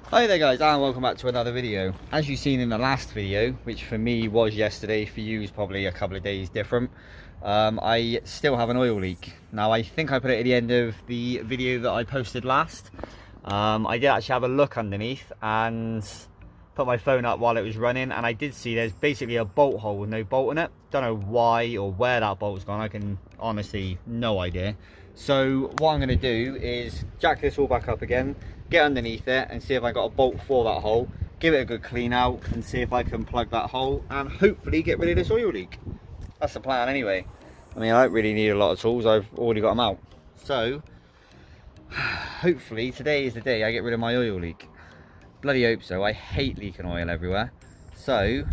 Hi there guys, and welcome back to another video. As you've seen in the last video, which for me was yesterday, for you is probably a couple of days different, I still have an oil leak. Now I think I put it at the end of the video that I posted last. I did actually have a look underneath and put my phone up while it was running, and I did see there's basically a bolt hole with no bolt in it. Don't know why or where that bolt's gone. I can honestly no idea. So what I'm going to do is jack this all back up again, get underneath it and see if I got a bolt for that hole, give it a good clean out and see if I can plug that hole and hopefully get rid of this oil leak. That's the plan anyway. I mean, I don't really need a lot of tools, I've already got them out. So hopefully today is the day I get rid of my oil leak. Bloody hope so. I hate leaking oil everywhere. So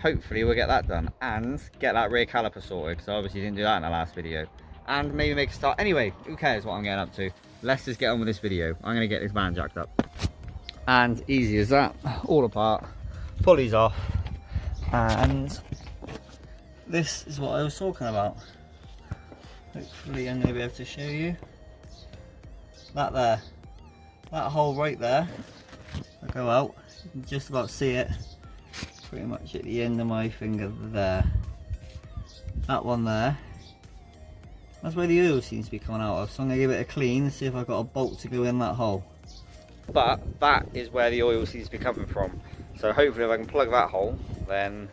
hopefully we'll get that done and get that rear caliper sorted, because I obviously didn't do that in the last video. And maybe make a start. Anyway, who cares what I'm getting up to? Let's just get on with this video. I'm going to get this van jacked up. And easy as that. All apart. Pulleys off. And this is what I was talking about. Hopefully I'm going to be able to show you. That there. That hole right there. I'll go out. You can just about see it. Pretty much at the end of my finger there. That one there. That's where the oil seems to be coming out of, so I'm going to give it a clean and see if I've got a bolt to go in that hole. But that is where the oil seems to be coming from. So hopefully if I can plug that hole, then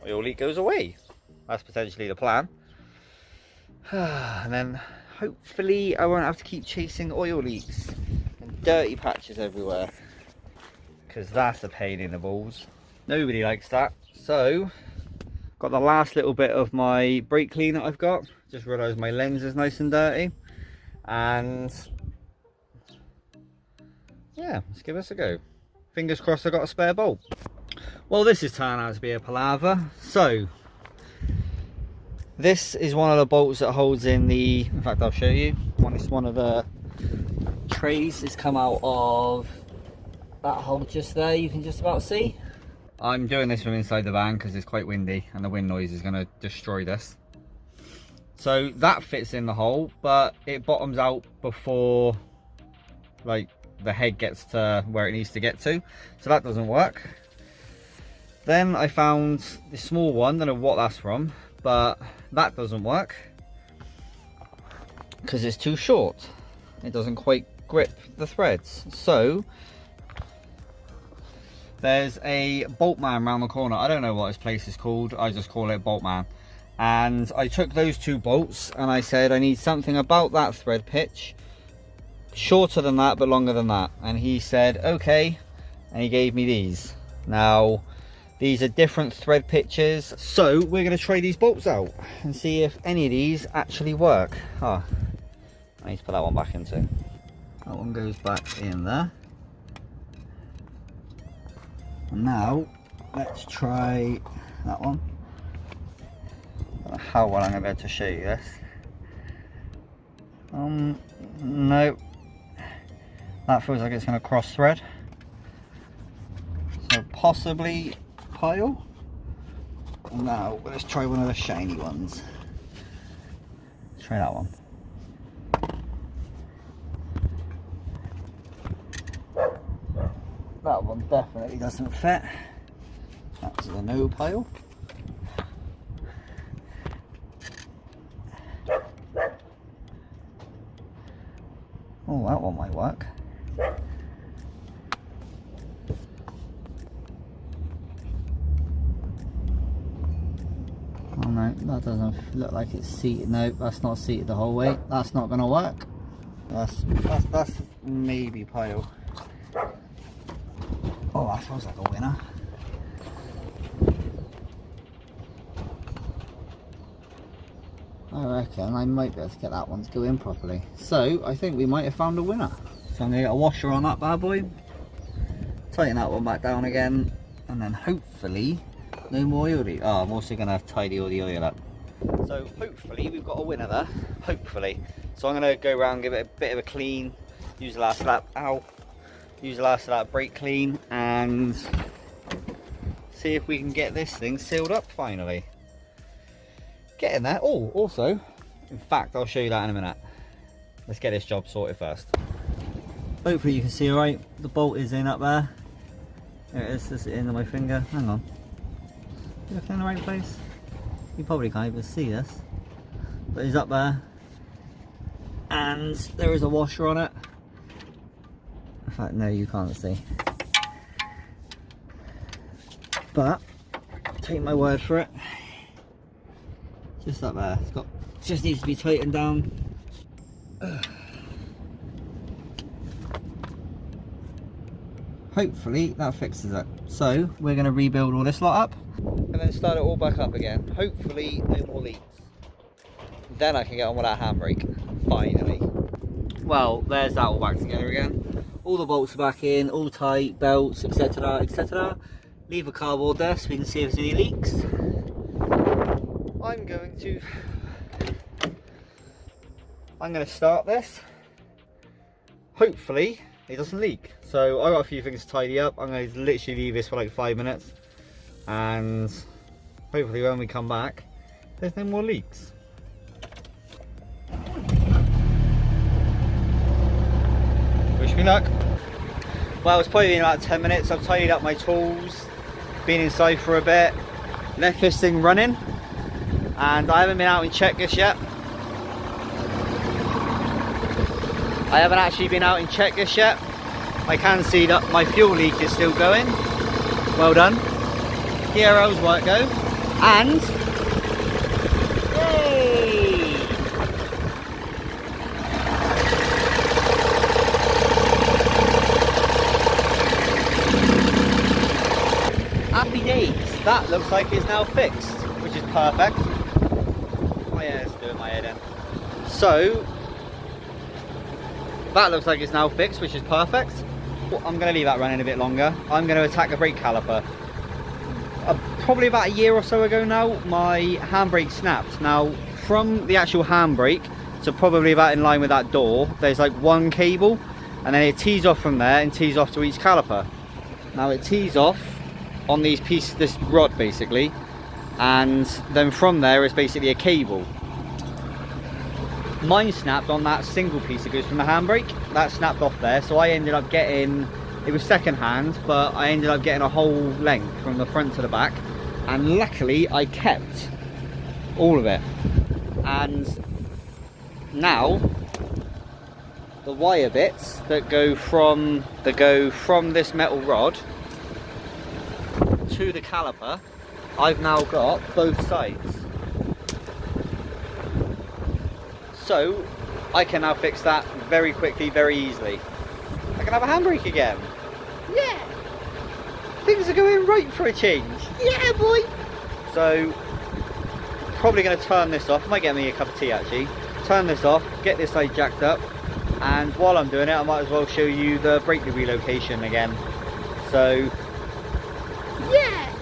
oil leak goes away. That's potentially the plan. And then hopefully I won't have to keep chasing oil leaks and dirty patches everywhere, because that's a pain in the balls. Nobody likes that. So got the last little bit of my brake clean that I've got. Just realised my lens is nice and dirty. And yeah, let's give this a go. Fingers crossed I got a spare bolt. Well, this is turning out to be a palaver. So this is one of the bolts that holds in the, in fact I'll show you. It's one of the trays that's come out of that hole just there, you can just about see. I'm doing this from inside the van because it's quite windy and the wind noise is going to destroy this. So that fits in the hole, but it bottoms out before like the head gets to where it needs to get to. So that doesn't work. Then I found this small one, don't know what that's from, but that doesn't work because it's too short. It doesn't quite grip the threads. So there's a Boltman around the corner. I don't know what this place is called. I just call it Boltman. And I took those two bolts and I said I need something about that thread pitch, shorter than that but longer than that. And he said okay, and he gave me these. Now these are different thread pitches, so we're going to try these bolts out and see if any of these actually work. I need to put that one back in too. That one goes back in there. Now let's try that one. I don't know how well I'm going to be able to show you this. No, that feels like it's going to cross thread, so possibly pile. Now let's try one of the shiny ones. Let's try that one. That one definitely doesn't fit. That's the no pile. Oh, that one might work. Oh no, that doesn't look like it's seated. No, that's not seated the whole way. That's not going to work. That's maybe pile. Oh, that feels like a winner. I reckon I might be able to get that one to go in properly. So I think we might have found a winner. So I'm going to get a washer on that bad boy, tighten that one back down again, and then hopefully no more oil leak. Oh, I'm also going to tidy all the oil up. So hopefully we've got a winner there, hopefully. So I'm going to go around, give it a bit of a clean, use the last of that, use the last of that brake clean, and see if we can get this thing sealed up finally. Get in there. Oh, also, in fact, I'll show you that in a minute. Let's get this job sorted first. Hopefully you can see alright. The bolt is in up there. There it is, just in my finger. Hang on. You look in the right place? You probably can't even see this. But it's up there. And there is a washer on it. In fact, no, you can't see. But, take my word for it. Just up there. It's got, just needs to be tightened down. Hopefully that fixes it. So we're going to rebuild all this lot up and then start it all back up again. Hopefully no more leaks. Then I can get on with that handbrake. Finally. Well, there's that all back together again. All the bolts are back in, all tight, belts, etc, etc. Leave a cardboard there so we can see if there's any leaks. I'm going to start this. Hopefully it doesn't leak. So I got a few things to tidy up. I'm going to literally leave this for like 5 minutes, and hopefully when we come back there's no more leaks. Wish me luck. Well, it's probably been about 10 minutes. I've tidied up my tools, been inside for a bit, left this thing running, and I haven't been out and checked this yet. I haven't actually been out and checked this yet. I can see that my fuel leak is still going. Well done. Here how's work go. And yay! Happy days. That looks like it's now fixed, which is perfect. My hair's doing my head in. So that looks like it's now fixed, which is perfect. I'm going to leave that running a bit longer. I'm going to attack the brake caliper. Probably about a year or so ago now, my handbrake snapped. Now, from the actual handbrake to probably about in line with that door, there's like one cable, and then it tees off from there and tees off to each caliper. Now it tees off on these pieces, this rod basically, and then from there is basically a cable. Mine snapped on that single piece that goes from the handbrake. That snapped off there, so I ended up getting, it was second hand, but I ended up getting a whole length from the front to the back, and luckily I kept all of it. And now the wire bits that go from this metal rod to the caliper, I've now got both sides. So I can now fix that very quickly, very easily. I can have a handbrake again. Yeah! Things are going right for a change. Yeah, boy! So, probably going to turn this off. Might get me a cup of tea actually. Turn this off, get this side jacked up, and while I'm doing it I might as well show you the brake relocation again. So, yeah!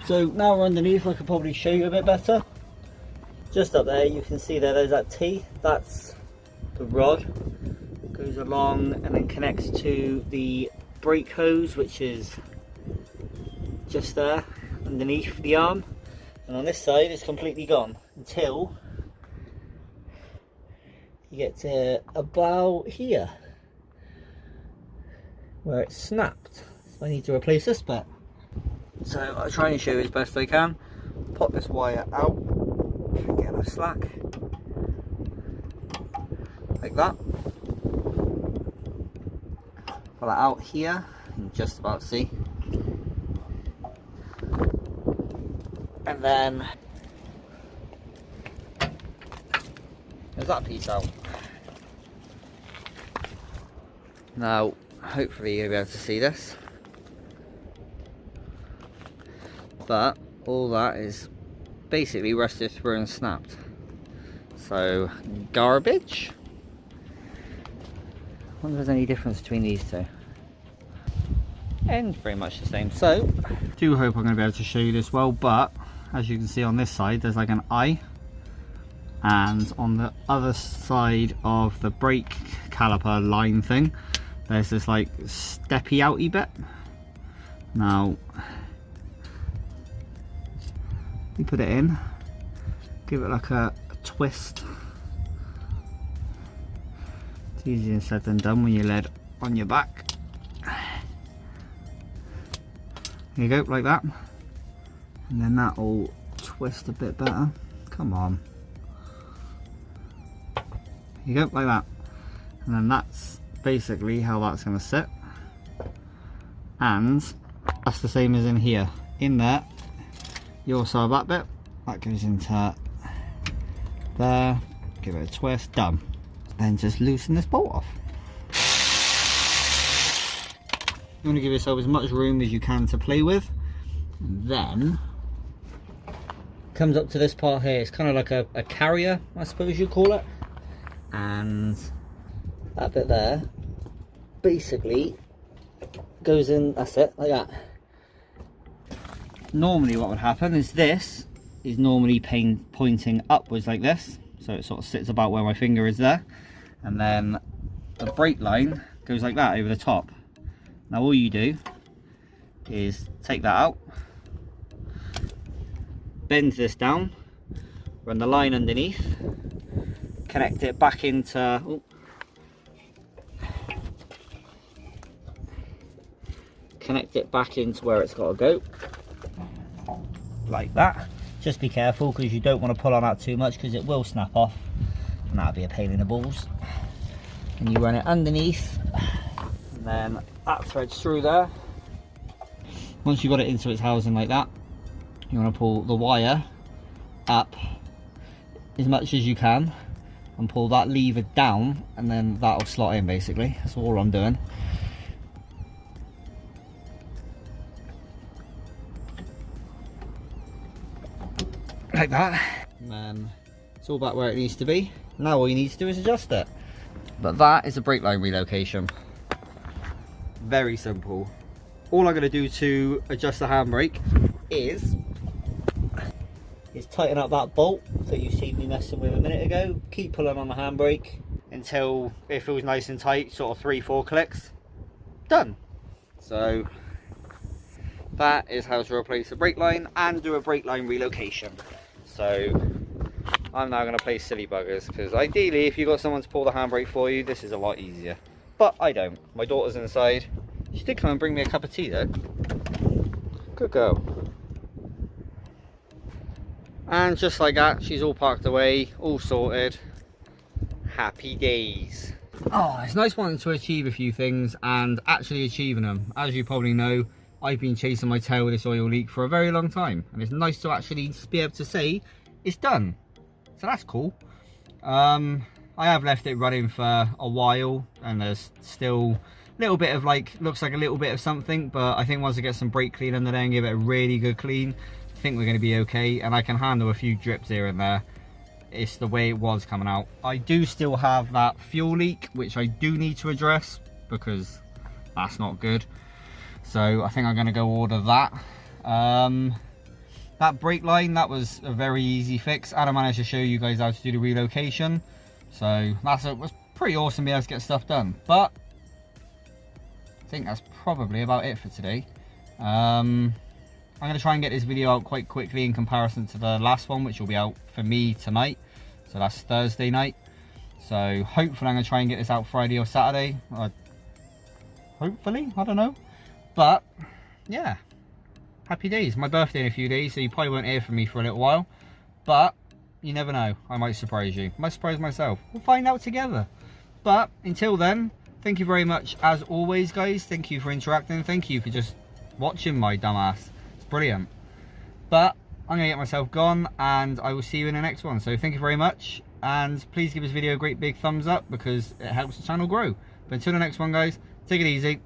So now we're underneath, I could probably show you a bit better. Just up there you can see there's that T, that's the rod, goes along and then connects to the brake hose, which is just there underneath the arm, and on this side it's completely gone until you get to about here where it snapped. So I need to replace this bit. So I'll try and show you as best I can. Pop this wire out, get a slack like that. Pull it out here, you can just about see. And then there's that piece out. Now hopefully you'll be able to see this, but all that is basically rusted through and snapped. So garbage. I wonder if there's any difference between these two. And pretty much the same. So do hope I'm going to be able to show you this well, but as you can see on this side there's like an eye, and on the other side of the brake caliper line thing there's this like steppy outy bit. Now you put it in, give it like a twist It's easier said than done when you're led on your back. There you go, like that. And then that'll twist a bit better. Come on. There you go, like that. And then that's basically how that's going to sit. And that's the same as in here. In there, you also have that bit. That goes into there. Give it a twist, done. Then just loosen this bolt off. You want to give yourself as much room as you can to play with. And then comes up to this part here. It's kind of like a carrier, I suppose you'd call it. And that bit there basically goes in, that's it, like that. Normally what would happen is this is normally pointing upwards like this. So it sort of sits about where my finger is there. And then the brake line goes like that over the top. Now all you do is take that out, bend this down, run the line underneath, connect it back into, connect it back into where it's got to go, like that. Just be careful because you don't want to pull on that too much because it will snap off and that'll be a pain in the balls. And you run it underneath and then that threads through there. Once you've got it into its housing like that, you want to pull the wire up as much as you can and pull that lever down, and then that'll slot in basically. That's all I'm doing. Like that. And then it's all back where it needs to be. Now all you need to do is adjust it. But that is a brake line relocation. Very simple. All I'm going to do to adjust the handbrake is tighten up that bolt that you seen me messing with a minute ago. Keep pulling on the handbrake until it feels nice and tight, sort of 3-4 clicks. Done. So that is how to replace the brake line and do a brake line relocation. So I'm now going to play silly buggers because ideally if you've got someone to pull the handbrake for you, this is a lot easier. But I don't. My daughter's inside. She did come and bring me a cup of tea though. Good girl. And just like that, she's all parked away, all sorted. Happy days. Oh, it's nice wanting to achieve a few things and actually achieving them. As you probably know, I've been chasing my tail with this oil leak for a very long time. And it's nice to actually just be able to say it's done. So that's cool. I have left it running for a while and there's still a little bit of looks like a little bit of something, but I think once I get some brake clean under there and give it a really good clean, I think we're going to be okay. And I can handle a few drips here and there. It's the way it was coming out. I do still have that fuel leak, which I do need to address because that's not good. So I think I'm going to go order that. That brake line, that was a very easy fix, and I managed to show you guys how to do the relocation. So that was pretty awesome being able to get stuff done. But I think that's probably about it for today. I'm going to try and get this video out quite quickly in comparison to the last one, which will be out for me tonight. So that's Thursday night. So hopefully I'm going to try and get this out Friday or Saturday. Hopefully, I don't know. But yeah, happy days. My birthday in a few days, so you probably won't hear from me for a little while. But you never know, I might surprise you. I might surprise myself. We'll find out together. But until then, thank you very much as always, guys. Thank you for interacting. Thank you for just watching my dumbass. It's brilliant. But I'm going to get myself gone and I will see you in the next one. So thank you very much. And please give this video a great big thumbs up because it helps the channel grow. But until the next one, guys, take it easy.